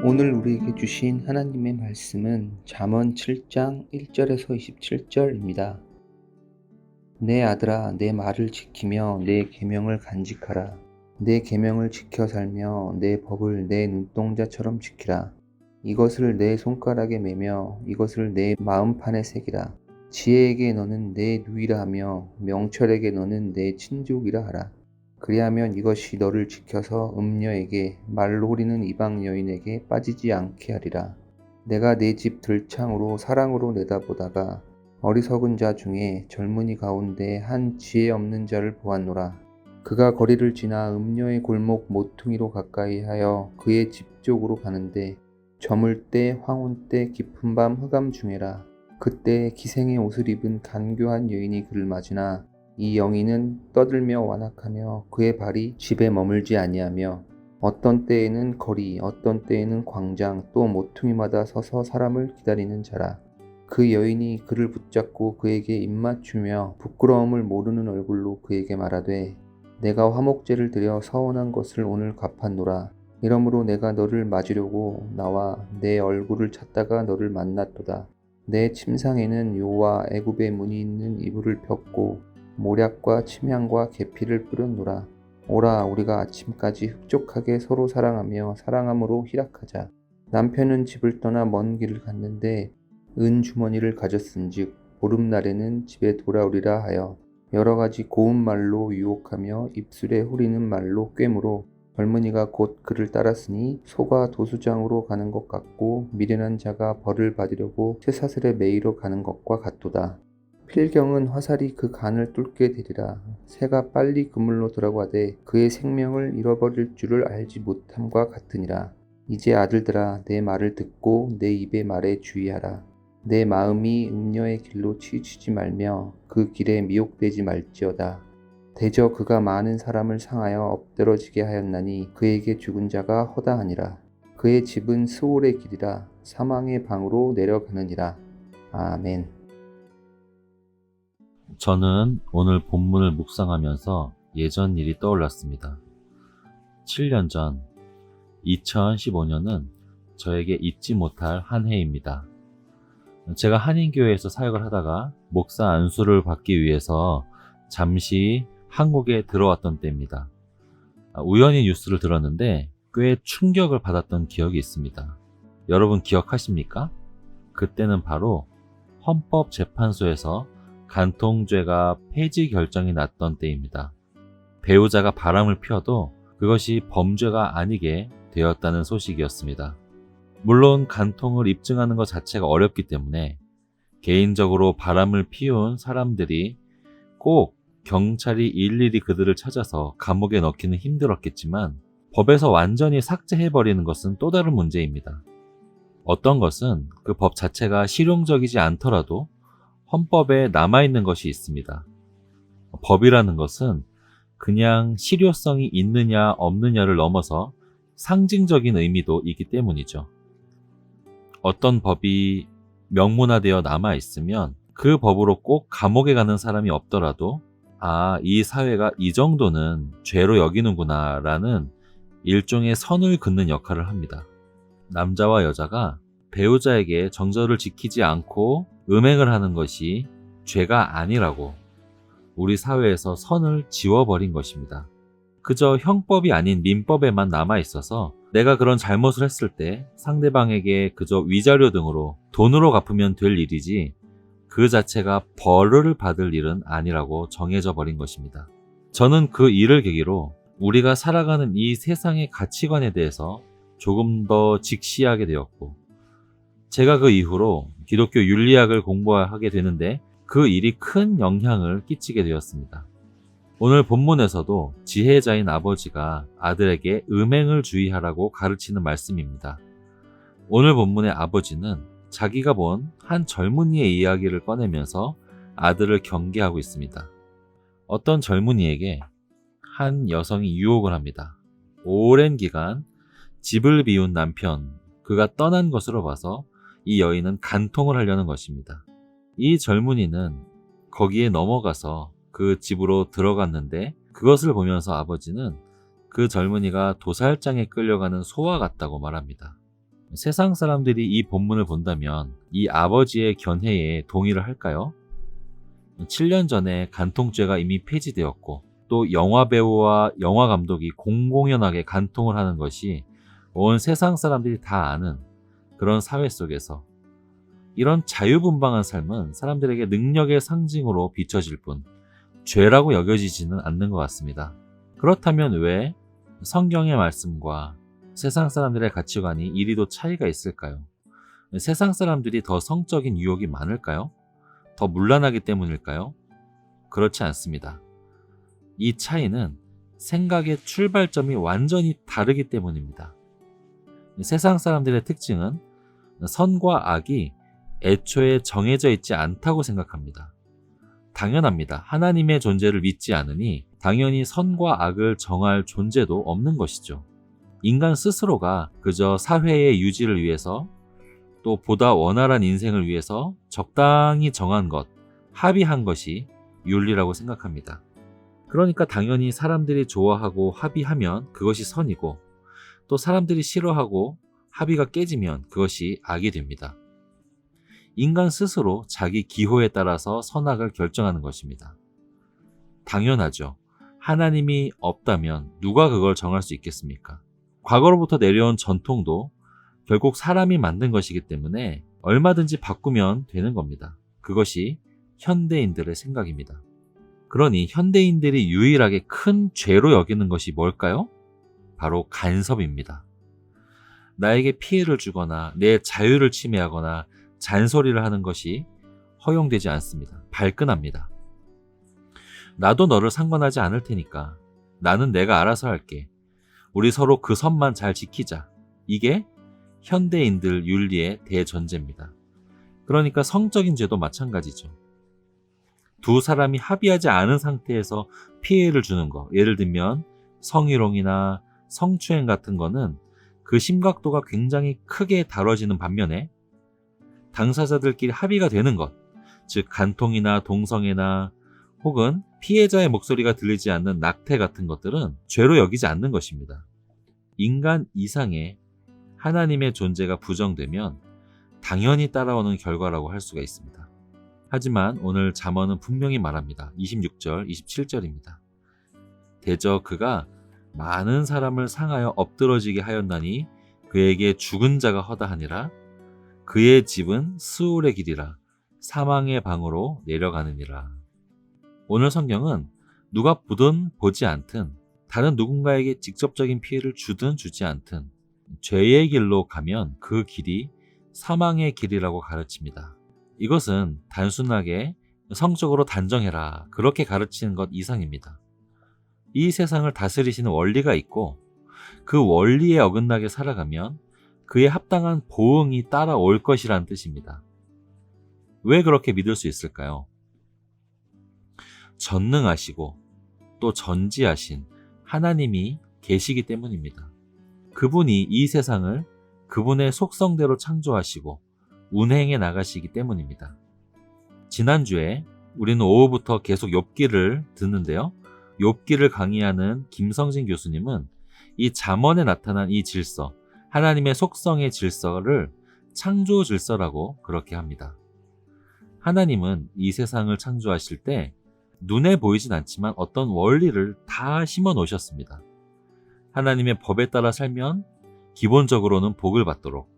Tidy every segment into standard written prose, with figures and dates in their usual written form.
오늘 우리에게 주신 하나님의 말씀은 잠언 7장 1절에서 27절입니다. 내 아들아, 내 말을 지키며 내 계명을 간직하라. 내 계명을 지켜 살며 내 법을 내 눈동자처럼 지키라. 이것을 내 손가락에 매며 이것을 내 마음판에 새기라. 지혜에게 너는 내 누이라 하며 명철에게 너는 내 친족이라 하라. 그리하면 이것이 너를 지켜서 음녀에게 말노리는 이방 여인에게 빠지지 않게 하리라. 내가 내 집 들창으로 사랑으로 내다보다가 어리석은 자 중에 젊은이 가운데 한 지혜 없는 자를 보았노라. 그가 거리를 지나 음녀의 골목 모퉁이로 가까이 하여 그의 집 쪽으로 가는데 저물 때 황혼 때 깊은 밤 흑암 중에라. 그때 기생의 옷을 입은 간교한 여인이 그를 맞으나 이 영인은 떠들며 완악하며 그의 발이 집에 머물지 아니하며 어떤 때에는 거리 어떤 때에는 광장 또 모퉁이마다 서서 사람을 기다리는 자라. 그 여인이 그를 붙잡고 그에게 입맞추며 부끄러움을 모르는 얼굴로 그에게 말하되 내가 화목제를 드려 서원한 것을 오늘 갚았노라. 이러므로 내가 너를 맞으려고 나와 내 얼굴을 찾다가 너를 만났도다. 내 침상에는 요와 애굽의 문이 있는 이불을 폈고 모략과 침향과 계피를 뿌렸노라. 오라, 우리가 아침까지 흡족하게 서로 사랑하며 사랑함으로 희락하자. 남편은 집을 떠나 먼 길을 갔는데 은 주머니를 가졌은즉 보름날에는 집에 돌아오리라 하여 여러 가지 고운 말로 유혹하며 입술에 후리는 말로 꿰므로 젊은이가 곧 그를 따랐으니 소가 도수장으로 가는 것 같고 미련한 자가 벌을 받으려고 쇠사슬에 매이러 가는 것과 같도다. 필경은 화살이 그 간을 뚫게 되리라. 새가 빨리 그물로 들어가되 그의 생명을 잃어버릴 줄을 알지 못함과 같으니라. 이제 아들들아, 내 말을 듣고 내 입의 말에 주의하라. 내 마음이 음녀의 길로 치우치지 말며 그 길에 미혹되지 말지어다. 대저 그가 많은 사람을 상하여 엎드러지게 하였나니 그에게 죽은 자가 허다하니라. 그의 집은 스올의 길이라 사망의 방으로 내려가느니라. 아멘. 저는 오늘 본문을 묵상하면서 예전 일이 떠올랐습니다. 7년 전 2015년은 저에게 잊지 못할 한 해입니다. 제가 한인교회에서 사역을 하다가 목사 안수를 받기 위해서 잠시 한국에 들어왔던 때입니다. 우연히 뉴스를 들었는데 꽤 충격을 받았던 기억이 있습니다. 여러분 기억하십니까? 그때는 바로 헌법재판소에서 간통죄가 폐지 결정이 났던 때입니다. 배우자가 바람을 피워도 그것이 범죄가 아니게 되었다는 소식이었습니다. 물론 간통을 입증하는 것 자체가 어렵기 때문에 개인적으로 바람을 피운 사람들이 꼭 경찰이 일일이 그들을 찾아서 감옥에 넣기는 힘들었겠지만 법에서 완전히 삭제해버리는 것은 또 다른 문제입니다. 어떤 것은 그 법 자체가 실용적이지 않더라도 헌법에 남아있는 것이 있습니다. 법이라는 것은 그냥 실효성이 있느냐 없느냐를 넘어서 상징적인 의미도 있기 때문이죠. 어떤 법이 명문화되어 남아있으면 그 법으로 꼭 감옥에 가는 사람이 없더라도 이 사회가 이 정도는 죄로 여기는구나 라는 일종의 선을 긋는 역할을 합니다. 남자와 여자가 배우자에게 정절을 지키지 않고 음행을 하는 것이 죄가 아니라고 우리 사회에서 선을 지워버린 것입니다. 그저 형법이 아닌 민법에만 남아있어서 내가 그런 잘못을 했을 때 상대방에게 그저 위자료 등으로 돈으로 갚으면 될 일이지 그 자체가 벌을 받을 일은 아니라고 정해져 버린 것입니다. 저는 그 일을 계기로 우리가 살아가는 이 세상의 가치관에 대해서 조금 더 직시하게 되었고 제가 그 이후로 기독교 윤리학을 공부하게 되는데 그 일이 큰 영향을 끼치게 되었습니다. 오늘 본문에서도 지혜자인 아버지가 아들에게 음행을 주의하라고 가르치는 말씀입니다. 오늘 본문의 아버지는 자기가 본 한 젊은이의 이야기를 꺼내면서 아들을 경계하고 있습니다. 어떤 젊은이에게 한 여성이 유혹을 합니다. 오랜 기간 집을 비운 남편, 그가 떠난 것으로 봐서 이 여인은 간통을 하려는 것입니다. 이 젊은이는 거기에 넘어가서 그 집으로 들어갔는데 그것을 보면서 아버지는 그 젊은이가 도살장에 끌려가는 소와 같다고 말합니다. 세상 사람들이 이 본문을 본다면 이 아버지의 견해에 동의를 할까요? 7년 전에 간통죄가 이미 폐지되었고 또 영화배우와 영화감독이 공공연하게 간통을 하는 것이 온 세상 사람들이 다 아는 그런 사회 속에서 이런 자유분방한 삶은 사람들에게 능력의 상징으로 비춰질 뿐 죄라고 여겨지지는 않는 것 같습니다. 그렇다면 왜 성경의 말씀과 세상 사람들의 가치관이 이리도 차이가 있을까요? 세상 사람들이 더 성적인 유혹이 많을까요? 더 문란하기 때문일까요? 그렇지 않습니다. 이 차이는 생각의 출발점이 완전히 다르기 때문입니다. 세상 사람들의 특징은 선과 악이 애초에 정해져 있지 않다고 생각합니다. 당연합니다. 하나님의 존재를 믿지 않으니 당연히 선과 악을 정할 존재도 없는 것이죠. 인간 스스로가 그저 사회의 유지를 위해서 또 보다 원활한 인생을 위해서 적당히 정한 것, 합의한 것이 윤리라고 생각합니다. 그러니까 당연히 사람들이 좋아하고 합의하면 그것이 선이고 또 사람들이 싫어하고 합의가 깨지면 그것이 악이 됩니다. 인간 스스로 자기 기호에 따라서 선악을 결정하는 것입니다. 당연하죠. 하나님이 없다면 누가 그걸 정할 수 있겠습니까? 과거로부터 내려온 전통도 결국 사람이 만든 것이기 때문에 얼마든지 바꾸면 되는 겁니다. 그것이 현대인들의 생각입니다. 그러니 현대인들이 유일하게 큰 죄로 여기는 것이 뭘까요? 바로 간섭입니다. 나에게 피해를 주거나 내 자유를 침해하거나 잔소리를 하는 것이 허용되지 않습니다. 발끈합니다. 나도 너를 상관하지 않을 테니까 나는 내가 알아서 할게. 우리 서로 그 선만 잘 지키자. 이게 현대인들 윤리의 대전제입니다. 그러니까 성적인 죄도 마찬가지죠. 두 사람이 합의하지 않은 상태에서 피해를 주는 거, 예를 들면 성희롱이나 성추행 같은 거는 그 심각도가 굉장히 크게 다뤄지는 반면에 당사자들끼리 합의가 되는 것, 즉 간통이나 동성애나 혹은 피해자의 목소리가 들리지 않는 낙태 같은 것들은 죄로 여기지 않는 것입니다. 인간 이상의 하나님의 존재가 부정되면 당연히 따라오는 결과라고 할 수가 있습니다. 하지만 오늘 잠언은 분명히 말합니다. 26절, 27절입니다. 대저 그가 많은 사람을 상하여 엎드러지게 하였나니 그에게 죽은 자가 허다하니라. 그의 집은 스울의 길이라 사망의 방으로 내려가느니라. 오늘 성경은 누가 보든 보지 않든 다른 누군가에게 직접적인 피해를 주든 주지 않든 죄의 길로 가면 그 길이 사망의 길이라고 가르칩니다. 이것은 단순하게 성적으로 단정해라 그렇게 가르치는 것 이상입니다. 이 세상을 다스리시는 원리가 있고 그 원리에 어긋나게 살아가면 그에 합당한 보응이 따라올 것이라는 뜻입니다. 왜 그렇게 믿을 수 있을까요? 전능하시고 또 전지하신 하나님이 계시기 때문입니다. 그분이 이 세상을 그분의 속성대로 창조하시고 운행해 나가시기 때문입니다. 지난주에 우리는 오후부터 계속 욥기를 듣는데요. 욥기를 강의하는 김성진 교수님은 이 잠언에 나타난 이 질서, 하나님의 속성의 질서를 창조 질서라고 그렇게 합니다. 하나님은 이 세상을 창조하실 때 눈에 보이진 않지만 어떤 원리를 다 심어 놓으셨습니다. 하나님의 법에 따라 살면 기본적으로는 복을 받도록,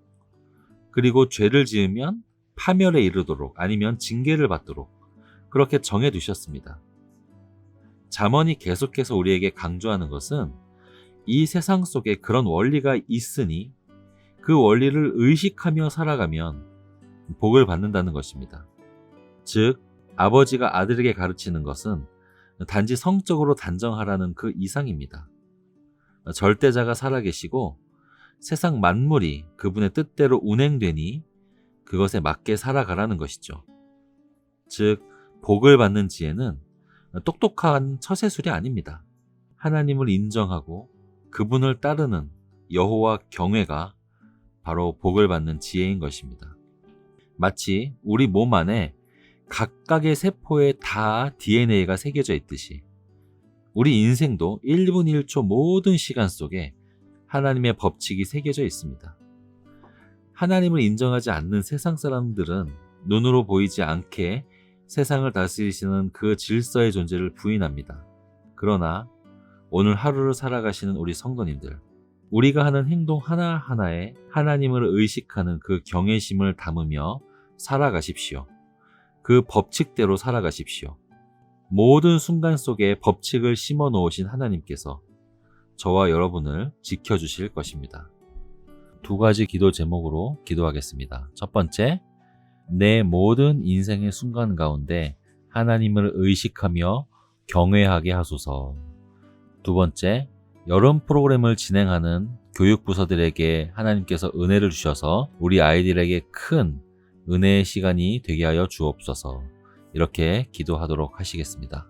그리고 죄를 지으면 파멸에 이르도록 아니면 징계를 받도록 그렇게 정해 두셨습니다. 잠언이 계속해서 우리에게 강조하는 것은 이 세상 속에 그런 원리가 있으니 그 원리를 의식하며 살아가면 복을 받는다는 것입니다. 즉, 아버지가 아들에게 가르치는 것은 단지 성적으로 단정하라는 그 이상입니다. 절대자가 살아계시고 세상 만물이 그분의 뜻대로 운행되니 그것에 맞게 살아가라는 것이죠. 즉, 복을 받는 지혜는 똑똑한 처세술이 아닙니다. 하나님을 인정하고 그분을 따르는 여호와 경외가 바로 복을 받는 지혜인 것입니다. 마치 우리 몸 안에 각각의 세포에 다 DNA가 새겨져 있듯이 우리 인생도 1분 1초 모든 시간 속에 하나님의 법칙이 새겨져 있습니다. 하나님을 인정하지 않는 세상 사람들은 눈으로 보이지 않게 세상을 다스리시는 그 질서의 존재를 부인합니다. 그러나 오늘 하루를 살아가시는 우리 성도님들, 우리가 하는 행동 하나하나에 하나님을 의식하는 그 경외심을 담으며 살아가십시오. 그 법칙대로 살아가십시오. 모든 순간 속에 법칙을 심어 놓으신 하나님께서 저와 여러분을 지켜주실 것입니다. 두 가지 기도 제목으로 기도하겠습니다. 첫 번째, 내 모든 인생의 순간 가운데 하나님을 의식하며 경외하게 하소서. 두 번째, 여름 프로그램을 진행하는 교육부서들에게 하나님께서 은혜를 주셔서 우리 아이들에게 큰 은혜의 시간이 되게 하여 주옵소서. 이렇게 기도하도록 하시겠습니다.